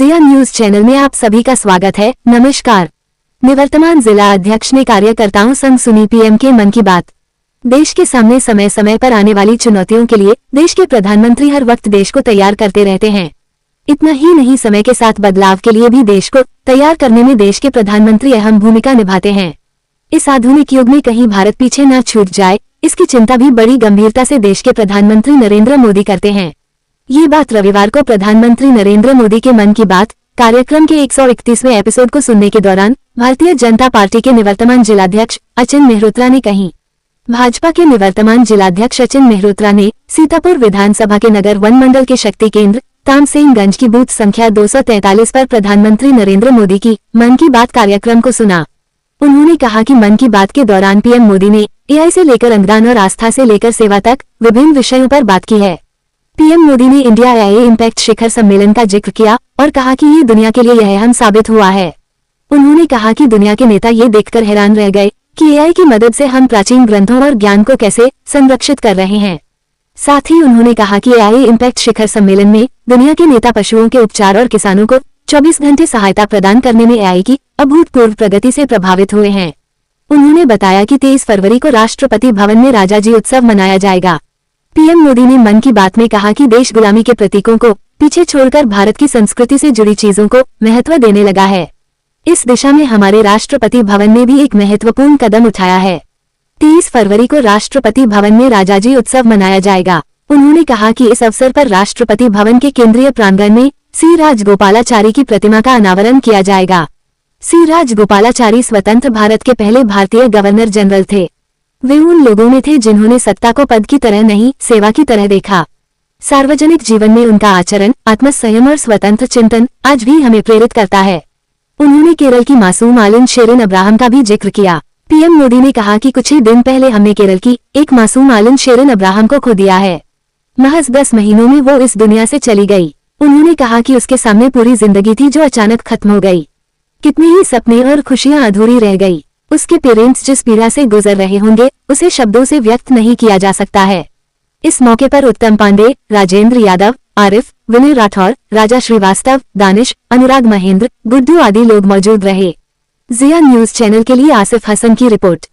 जिया news channel में आप सभी का स्वागत है। नमस्कार। निवर्तमान जिला अध्यक्ष ने कार्यकर्ताओं संग सुनी पीएम के मन की बात। देश के सामने समय समय पर आने वाली चुनौतियों के लिए देश के प्रधानमंत्री हर वक्त देश को तैयार करते रहते हैं। इतना ही नहीं, समय के साथ बदलाव के लिए भी देश को तैयार करने में देश के प्रधानमंत्री अहम भूमिका निभाते हैं। इस आधुनिक युग में कहीं भारत पीछे न छूट जाए, इसकी चिंता भी बड़ी गंभीरता से देश के प्रधानमंत्री नरेंद्र मोदी करते हैं। ये बात रविवार को प्रधानमंत्री नरेंद्र मोदी के मन की बात कार्यक्रम के 131वें एपिसोड को सुनने के दौरान भारतीय जनता पार्टी के निवर्तमान जिलाध्यक्ष अचिन मेहरोत्रा ने कही। भाजपा के निवर्तमान जिलाध्यक्ष अचिन मेहरोत्रा ने सीतापुर विधानसभा के नगर वन मंडल के शक्ति केंद्र तामसेनगंज की बूथ संख्या 243 पर प्रधानमंत्री नरेंद्र मोदी की मन की बात कार्यक्रम को सुना। उन्होंने कहा कि मन की बात के दौरान पीएम मोदी ने एआई से लेकर अंगदान और आस्था से लेकर सेवा तक विभिन्न विषयों पर बात की है। पीएम मोदी ने इंडिया एआई इम्पैक्ट शिखर सम्मेलन का जिक्र किया और कहा कि ये दुनिया के लिए यह अहम साबित हुआ है। उन्होंने कहा कि दुनिया के नेता ये देखकर हैरान रह गए कि एआई की मदद से हम प्राचीन ग्रंथों और ज्ञान को कैसे संरक्षित कर रहे हैं। साथ ही उन्होंने कहा कि एआई इम्पैक्ट शिखर सम्मेलन में दुनिया के नेता पशुओं के उपचार और किसानों को 24 घंटे सहायता प्रदान करने में एआई की अभूतपूर्व प्रगति से प्रभावित हुए हैं। उन्होंने बताया कि 23 फरवरी को राष्ट्रपति भवन में राजाजी उत्सव मनाया जाएगा। पीएम मोदी ने मन की बात में कहा कि देश गुलामी के प्रतीकों को पीछे छोड़कर भारत की संस्कृति से जुड़ी चीजों को महत्व देने लगा है। इस दिशा में हमारे राष्ट्रपति भवन ने भी एक महत्वपूर्ण कदम उठाया है। 23 फरवरी को राष्ट्रपति भवन में राजाजी उत्सव मनाया जाएगा। उन्होंने कहा कि इस अवसर पर राष्ट्रपति भवन के केंद्रीय प्रांगण में सी राजगोपालाचारी की प्रतिमा का अनावरण किया जाएगा। सी राजगोपालाचारी स्वतंत्र भारत के पहले भारतीय गवर्नर जनरल थे। वे उन लोगों में थे जिन्होंने सत्ता को पद की तरह नहीं, सेवा की तरह देखा। सार्वजनिक जीवन में उनका आचरण, आत्मसंयम और स्वतंत्र चिंतन आज भी हमें प्रेरित करता है। उन्होंने केरल की मासूम आलिन शेरिन अब्राहम का भी जिक्र किया। पीएम मोदी ने कहा कि कुछ ही दिन पहले हमने केरल की एक मासूम आलिन शेरिन अब्राहम को खो दिया है। महज 10 महीनों में वो इस दुनिया से चली गई। उन्होंने कहा कि उसके सामने पूरी जिंदगी थी जो अचानक खत्म हो गई। कितने ही सपने और खुशियां अधूरी रह गई। उसके पेरेंट्स जिस पीड़ा से गुजर रहे होंगे उसे शब्दों से व्यक्त नहीं किया जा सकता है। इस मौके पर उत्तम पांडे, राजेंद्र यादव, आरिफ, विनय राठौर, राजा श्रीवास्तव, दानिश, अनुराग महेंद्र, गुड्डू आदि लोग मौजूद रहे। जिया न्यूज चैनल के लिए आसिफ हसन की रिपोर्ट।